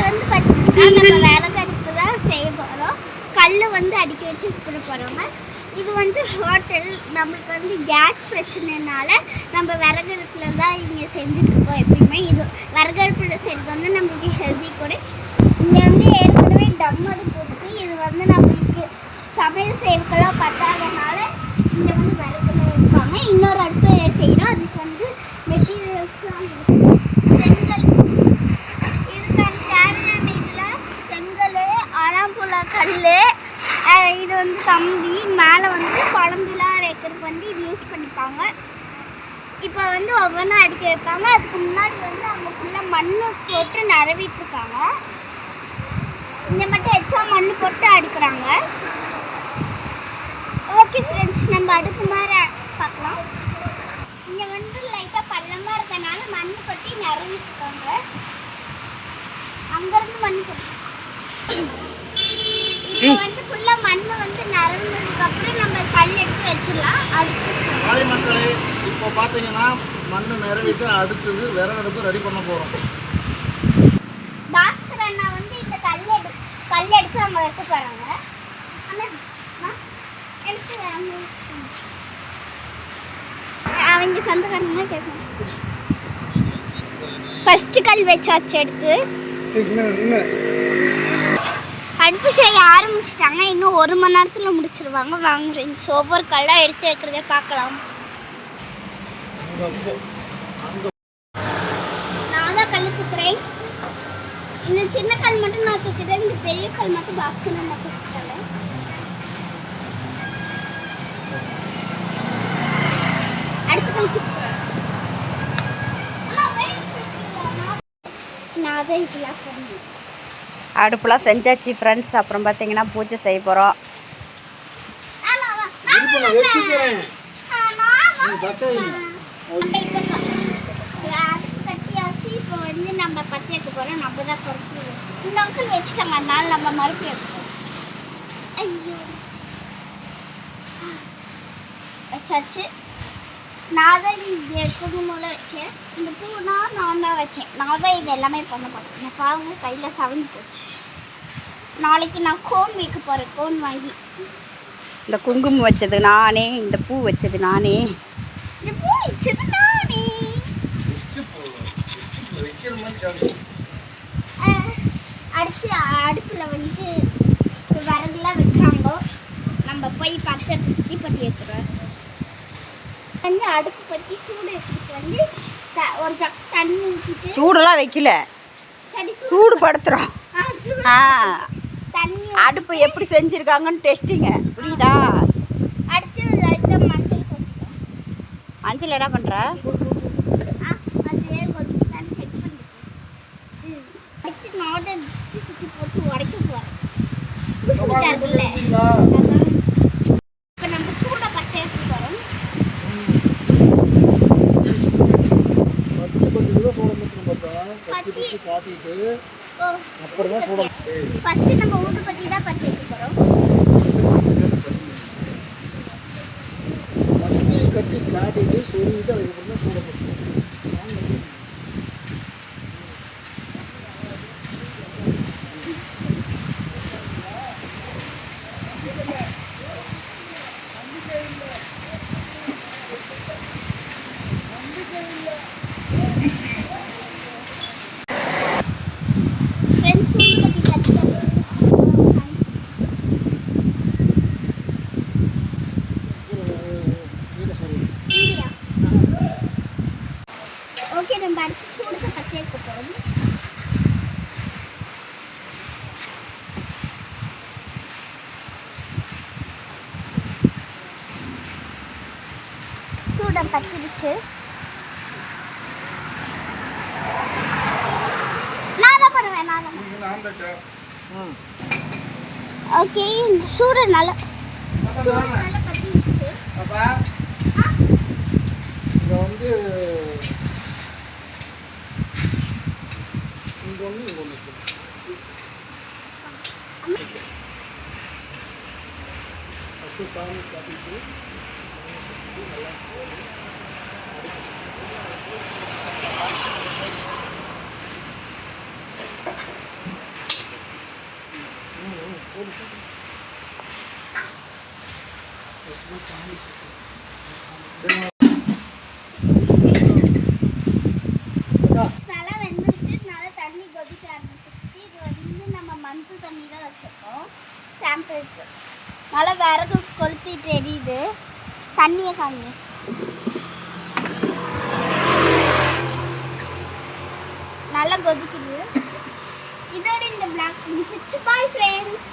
வந்து பார்த்தீங்கன்னா நம்ம விறகு அடுப்பு தான் செய்ய போகிறோம். கல் வந்து அடுக்கி வச்சு கொடுக்க போகிறோங்க. இது வந்து ஹோட்டல். நம்மளுக்கு வந்து கேஸ் பிரச்சனைனால நம்ம விறகு அடுப்பில் தான் இங்கே செஞ்சுட்ருக்கோம் எப்பயுமே. இது விறகு அடுப்பில் செய்கிறது வந்து நம்மளுக்கு ஹெல்தி கூட. இங்கே வந்து ஏற்கனவே டம் அடுப்பு இருக்குது. இது வந்து நம்மளுக்கு சமையல் செய்யறதுக்கெல்லாம் பத்தாதனால இங்கே வந்து விறகுல இருப்பாங்க. இன்னொரு அடுப்பு செய்கிறோம். அதுக்கு வந்து மெட்டீரியல்ஸ்லாம் இருக்குது. செங்கல் இதுக்கான தேவையான இதில் செங்கல், ஆலாம்புழா கல், இது வந்து கம்பி, மேலே வந்து குழம்புலாம் வைக்கிறதுக்கு வந்து இது யூஸ் பண்ணிப்பாங்க. இப்போ வந்து ஒவ்வொன்றா அடுக்கி வைப்பாங்க. அதுக்கு முன்னாடி வந்து அவங்க ஃபுல்லாக மண் போட்டு நிறவிட்டுருக்காங்க. இங்கே மட்டும் எச்சா மண் போட்டு அடுக்குறாங்க. ஓகே ஃப்ரெண்ட்ஸ், நம்ம அடுக்கு மாதிரி பார்க்கலாம். இங்கே வந்து லைட்டாக பள்ளமாக இருக்கனால மண் கொட்டி நிறவிட்டுருக்காங்க. அங்கேருந்து மண் கொட்டி இப்போ வந்து ஃபுல்லாக மண் வந்து நிறந்ததுக்கப்புறம் நம்ம கல் எடுத்து வச்சிடலாம். அடுத்து மக்களே, இப்போ பார்த்தீங்கன்னா மண் நிறவிட்டு அடுத்தது விறகு அடுப்பு ரெடி பண்ண போகிறோம். பாஸ்கர் அண்ணா வந்து இந்த கல் எடுத்து அவங்க வைக்க போகிறாங்க. எடுத்து அவங்க சொந்தக்காரங்க கேட்கணும். ஃபஸ்ட்டு கல் வச்சாச்சு. எடுத்து அடுப்பு செய்ய ஆரம்பிச்சிட்டாங்க. இன்னும் 1 மணி நேரத்தில் முடிச்சிருவாங்க. வாங்க ஃப்ரெண்ட்ஸ், ஒவ்வொரு கல்லாக எடுத்து வைக்கிறத பார்க்கலாம். நான் தான் கல் தூக்குறேன். இந்த சின்ன கல் மட்டும் நான் தூக்கிட்டேன். இந்த பெரிய கல் மட்டும் பாஸ்கர் நான் தூக்கிட்டேன். அடுத்த கல் தூக்குறேன். நான் தான் இதெல்லாம் பண்ணேன். அடுப்புலாம் செஞ்சாச்சு ஃப்ரெண்ட்ஸ். அப்புறம் பார்த்தீங்கன்னா பூஜை செய்ய போகிறோம். கட்டியாச்சு. இப்போ வந்து நம்ம பற்றி வைக்க போகிறோம். நம்ம தான் பொறுப்பு. இந்த அங்கிள் வச்சுட்டாங்க, அதனால நம்ம மறுபடியும் எடுப்போம். ஐயோ, வச்சாச்சு. நான் தான் இது குங்குமம்ல வச்சேன். இந்த பூனா நான் தான் வச்சேன். நான் தான் இது எல்லாமே பண்ண போகிறேன். நான் பாருங்க கையில் சவந்து போச்சு. நாளைக்கு நான் கோன் வைக்க போகிறேன். கோன் வாங்கி இந்த குங்குமம் வச்சது நானே, இந்த பூ வச்சது நானே, இந்த பூ வச்சது நானே. அடுத்து அடுப்பில் வந்து விறகுலாம் வைக்கிறாங்க. நம்ம போய் பற்றி பட்டி எடுத்துருவோம். வந்து அடுப்பு பற்றி சூடு எடுத்துட்டு வந்து ஒரு ஜக் தண்ணி ஊற்றிட்டு. சூடெல்லாம் வைக்கல, சரி சூடு படுத்துகிறோம். தண்ணி அடுப்பு எப்படி செஞ்சுருக்காங்கன்னு டெஸ்டிங்க, புரியுதா? அடுத்து லைட்டாக மஞ்சள் கொதிக்கும். மஞ்சள் என்ன பண்ணுற? அது கொதிக்குதான்னு செக் பண்ணிட்டு அடுத்து நான் தான் டிஸ்டி சுற்றி போட்டு உடைக்க போகிறேன். புதுசுல இப்போ நம்ம சூடை பட்டை எடுத்து போகிறோம். ஃபர்ஸ்ட் நம்ம ஊடு பத்தி தான் பத்தி எடுக்க போறோம். கட்டி காட்டிட்டு சொல்லிட்டு அதுக்கப்புறம் சூட போட்டு ஓகே, நம்ம அடுத்து சூடுக்கு பற்றி எடுக்க போகிறோம். சூடை பற்றிடுச்சு. நான் தான் பண்ணுவேன். ஓகே, சூடு நல்லா பற்றிடுச்சு. இங்கே வந்து இங்கே ஒன்று இங்கே ஒன்று ஃபஸ்ட்டு சாமி காட்டிட்டு நல்லா நல்லா வெந்துருச்சு, நல்லா தண்ணி கொதிக்க ஆரம்பிச்சிருச்சு. இது வந்து நம்ம மஞ்சள் தண்ணி தான் வச்சுருக்கோம் சாம்பிளுக்கு. நல்லா விறகு கொளுத்திட்டு எரியுது. தண்ணியை காங்க. நல்லா கொதிக்குது. இதோட இந்த பிளாக் முடிச்சிருச்சு. Bye friends.